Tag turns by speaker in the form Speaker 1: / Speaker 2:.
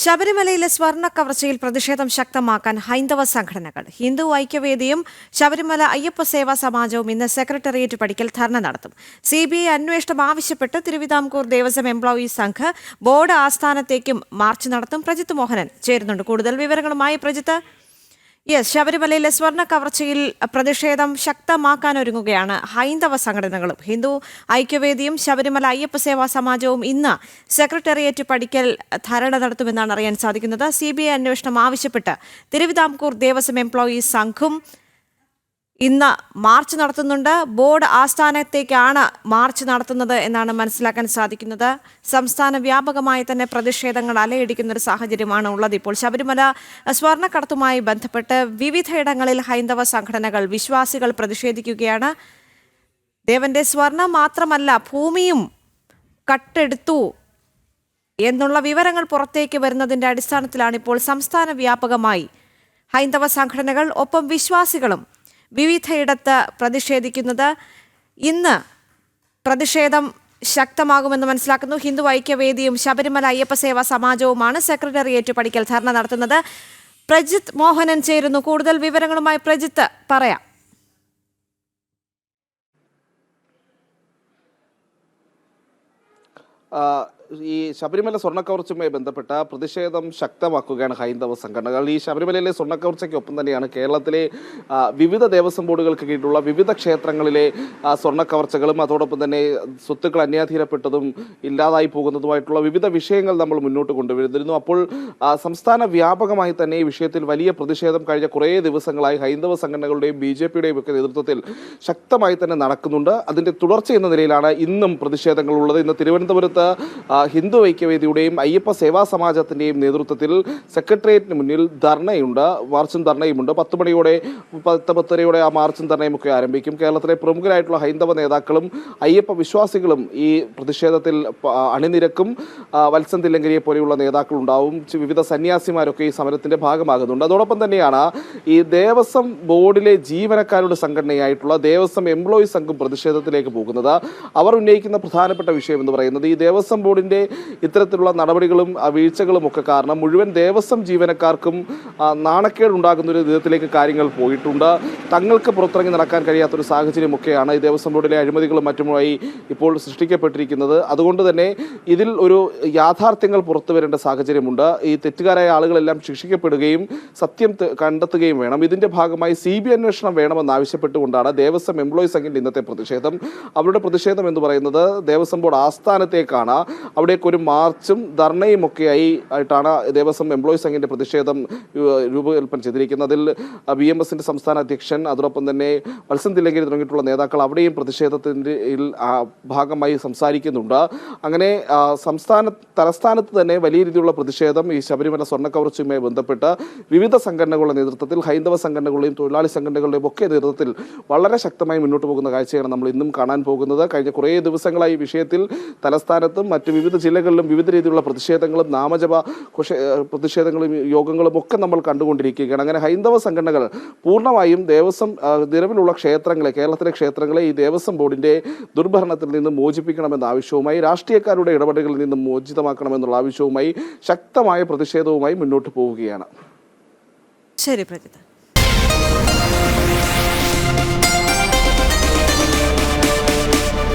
Speaker 1: ശബരിമലയിലെ സ്വർണ്ണ കവർച്ചയിൽ പ്രതിഷേധം ശക്തമാക്കാൻ ഹൈന്ദവ സംഘടനകൾ ഹിന്ദു ഐക്യവേദിയും ശബരിമല അയ്യപ്പ സേവാ സമാജവും ഇന്ന് സെക്രട്ടേറിയറ്റ് പടിക്കൽ ധർണ നടത്തും. CBI അന്വേഷണം ആവശ്യപ്പെട്ട് തിരുവിതാംകൂർ ദേവസ്വം എംപ്ലോയീസ് സംഘ് ബോർഡ് ആസ്ഥാനത്തേക്കും മാർച്ച് നടത്തും. പ്രജിത്ത് മോഹനൻ ചേരുന്നുണ്ട് കൂടുതൽ വിവരങ്ങളുമായി. പ്രജിത്ത്, ശബരിമലയിലെ സ്വർണ്ണ കവർച്ചയിൽ പ്രതിഷേധം ശക്തമാക്കാനൊരുങ്ങുകയാണ് ഹൈന്ദവ സംഘടനകളും. ഹിന്ദു ഐക്യവേദിയും ശബരിമല അയ്യപ്പ സേവാ സമാജവും ഇന്ന് സെക്രട്ടേറിയറ്റ് പടിക്കൽ ധർണ നടത്തുമെന്നാണ് അറിയാൻ സാധിക്കുന്നത്. CBI അന്വേഷണം ആവശ്യപ്പെട്ട് തിരുവിതാംകൂർ ദേവസ്വം എംപ്ലോയീസ് സംഘം ഇന്ന് മാർച്ച് നടത്തുന്നുണ്ട്. ബോർഡ് ആസ്ഥാനത്തേക്കാണ് മാർച്ച് നടത്തുന്നത് എന്നാണ് മനസ്സിലാക്കാൻ സാധിക്കുന്നത്. സംസ്ഥാന വ്യാപകമായി തന്നെ പ്രതിഷേധങ്ങൾ അലയടിക്കുന്ന ഒരു സാഹചര്യമാണ് ഉള്ളത്. ഇപ്പോൾ ശബരിമല സ്വർണ്ണക്കടത്തുമായി ബന്ധപ്പെട്ട് വിവിധയിടങ്ങളിൽ ഹൈന്ദവ സംഘടനകൾ, വിശ്വാസികൾ പ്രതിഷേധിക്കുകയാണ്. ദേവന്റെ സ്വർണം മാത്രമല്ല, ഭൂമിയും കട്ടെടുത്തു എന്നുള്ള വിവരങ്ങൾ പുറത്തേക്ക് വരുന്നതിൻ്റെ അടിസ്ഥാനത്തിലാണ് ഇപ്പോൾ സംസ്ഥാന വ്യാപകമായി ഹൈന്ദവ സംഘടനകൾ ഒപ്പം വിശ്വാസികളും വിവിധയിടത്ത് പ്രതിഷേധിക്കുന്നത്. ഇന്ന് പ്രതിഷേധം ശക്തമാകുമെന്ന് മനസ്സിലാക്കുന്നു. ഹിന്ദു ഐക്യവേദിയും ശബരിമല അയ്യപ്പ സേവാ സമാജവുമാണ് സെക്രട്ടേറിയറ്റ് പടിക്കൽ ധർണ നടത്തുന്നത്. പ്രജിത്ത് മോഹനൻ ചേരുന്നു കൂടുതൽ വിവരങ്ങളുമായി. പ്രജിത്ത്, പറയാം.
Speaker 2: ഈ ശബരിമല സ്വർണ്ണക്കവർച്ചയുമായി ബന്ധപ്പെട്ട പ്രതിഷേധം ശക്തമാക്കുകയാണ് ഹൈന്ദവ സംഘടനകൾ. ഈ ശബരിമലയിലെ സ്വർണ്ണക്കവർച്ചയ്ക്കൊപ്പം തന്നെയാണ് കേരളത്തിലെ വിവിധ ദേവസ്വം ബോർഡുകൾക്ക് കീഴിലുള്ള വിവിധ ക്ഷേത്രങ്ങളിലെ സ്വർണ്ണക്കവർച്ചകളും അതോടൊപ്പം തന്നെ സ്വത്തുക്കൾ അന്യാധീനപ്പെട്ടതും ഇല്ലാതായി പോകുന്നതുമായിട്ടുള്ള വിവിധ വിഷയങ്ങൾ നമ്മൾ മുന്നോട്ട് കൊണ്ടുവരുന്നിരുന്നു. അപ്പോൾ സംസ്ഥാന വ്യാപകമായി തന്നെ ഈ വിഷയത്തിൽ വലിയ പ്രതിഷേധം കഴിഞ്ഞ കുറേ ദിവസങ്ങളായി ഹൈന്ദവ സംഘടനകളുടെയും BJPയുടെയും ഒക്കെ നേതൃത്വത്തിൽ ശക്തമായി തന്നെ നടക്കുന്നുണ്ട്. അതിൻ്റെ തുടർച്ച എന്ന നിലയിലാണ് ഇന്നും പ്രതിഷേധങ്ങളുള്ളത്. ഇന്ന് തിരുവനന്തപുരത്ത് ഹിന്ദു ഐക്യവേദിയുടെയും അയ്യപ്പ സേവാ സമാജത്തിൻ്റെയും നേതൃത്വത്തിൽ സെക്രട്ടേറിയറ്റിന് മുന്നിൽ മാർച്ചും ധർണയുമുണ്ട്. 10 മണിയോടെ 10:30 ആ മാർച്ചും ധർണയും ഒക്കെ ആരംഭിക്കും. കേരളത്തിലെ പ്രമുഖരായിട്ടുള്ള ഹൈന്ദവ നേതാക്കളും അയ്യപ്പ വിശ്വാസികളും ഈ പ്രതിഷേധത്തിൽ അണിനിരക്കും. വത്സൻ തില്ലങ്കരിയെ പോലെയുള്ള നേതാക്കളുണ്ടാവും. വിവിധ സന്യാസിമാരൊക്കെ ഈ സമരത്തിന്റെ ഭാഗമാകുന്നുണ്ട്. അതോടൊപ്പം തന്നെയാണ് ഈ ദേവസ്വം ബോർഡിലെ ജീവനക്കാരുടെ സംഘടനയായിട്ടുള്ള ദേവസ്വം എംപ്ലോയീസ് സംഘം പ്രതിഷേധത്തിലേക്ക് പോകുന്നത്. അവർ ഉന്നയിക്കുന്ന പ്രധാനപ്പെട്ട വിഷയം എന്ന് പറയുന്നത് ഈ ദേവസ്വം ബോർഡിന്റെ ഇത്തരത്തിലുള്ള നടപടികളും വീഴ്ചകളും ഒക്കെ കാരണം മുഴുവൻ ദേവസ്വം ജീവനക്കാർക്കും നാണക്കേടുണ്ടാകുന്ന ഒരു വിധത്തിലേക്ക് കാര്യങ്ങൾ പോയിട്ടുണ്ട്. തങ്ങൾക്ക് പുറത്തിറങ്ങി നടക്കാൻ കഴിയാത്തൊരു സാഹചര്യമൊക്കെയാണ് ഈ ദേവസ്വം ബോർഡിലെ അഴിമതികളും മറ്റുമായി ഇപ്പോൾ സൃഷ്ടിക്കപ്പെട്ടിരിക്കുന്നത്. അതുകൊണ്ട് തന്നെ ഇതിൽ ഒരു യാഥാർത്ഥ്യങ്ങൾ പുറത്തു വരേണ്ട സാഹചര്യമുണ്ട്. ഈ തെറ്റുകാരായ ആളുകളെല്ലാം ശിക്ഷിക്കപ്പെടുകയും സത്യം കണ്ടെത്തുകയും വേണം. ഇതിന്റെ ഭാഗമായി CBI അന്വേഷണം വേണമെന്നാവശ്യപ്പെട്ടുകൊണ്ടാണ് ദേവസ്വം എംപ്ലോയീസ് സംഘിന്റെ ഇന്നത്തെ പ്രതിഷേധം. അവരുടെ പ്രതിഷേധം എന്ന് പറയുന്നത് ദേവസ്വം ബോർഡ് ആസ്ഥാനത്തേക്കാണ്. അവിടേക്ക് ഒരു മാർച്ചും ധർണയും ആയിട്ടാണ് ദേവസ്വം എംപ്ലോയീസ് സംഘിന്റെ പ്രതിഷേധം രൂപകൽപ്പന ചെയ്തിരിക്കുന്നത്. അതിൽ BMSന്റെ സംസ്ഥാന അധ്യക്ഷൻ അതോടൊപ്പം തന്നെ വത്സൻ തില്ലങ്കേരി തുടങ്ങിയിട്ടുള്ള നേതാക്കൾ അവിടെയും പ്രതിഷേധത്തിന്റെ ഭാഗമായി സംസാരിക്കുന്നുണ്ട്. അങ്ങനെ തലസ്ഥാനത്ത് തന്നെ വലിയ രീതിയിലുള്ള പ്രതിഷേധം ഈ ശബരിമല സ്വർണ്ണക്കവർച്ചയുമായി ബന്ധപ്പെട്ട് വിവിധ സംഘടനകളുടെ നേതൃത്വത്തിൽ, ഹൈന്ദവ സംഘടനകളുടെയും തൊഴിലാളി സംഘടനകളുടെയും ഒക്കെ നേതൃത്വത്തിൽ വളരെ ശക്തമായി മുന്നോട്ട് പോകുന്ന കാഴ്ചയാണ് നമ്മൾ ഇന്നും കാണാൻ പോകുന്നത്. കഴിഞ്ഞ കുറേ ദിവസങ്ങളായി ഈ വിഷയത്തിൽ തലസ്ഥാനത്തും മറ്റ് വിവിധ ജില്ലകളിലും വിവിധ രീതിയിലുള്ള പ്രതിഷേധങ്ങളും നാമജപ പ്രതിഷേധങ്ങളും യോഗങ്ങളും ഒക്കെ നമ്മൾ കണ്ടുകൊണ്ടിരിക്കുകയാണ്. അങ്ങനെ ഹൈന്ദവ സംഘടനകൾ പൂർണ്ണമായും നിലവിലുള്ള കേരളത്തിലെ ക്ഷേത്രങ്ങളെ ഈ ദേവസ്വം ബോർഡിന്റെ ദുർഭരണത്തിൽ നിന്ന് മോചിപ്പിക്കണമെന്ന ആവശ്യവുമായി, രാഷ്ട്രീയക്കാരുടെ ഇടപെടലുകളിൽ നിന്ന് മോചിതമാക്കണമെന്നുള്ള ആവശ്യവുമായി ശക്തമായ പ്രതിഷേധവുമായി മുന്നോട്ട് പോവുകയാണ്.
Speaker 1: ശരി പ്രജിത്ത്.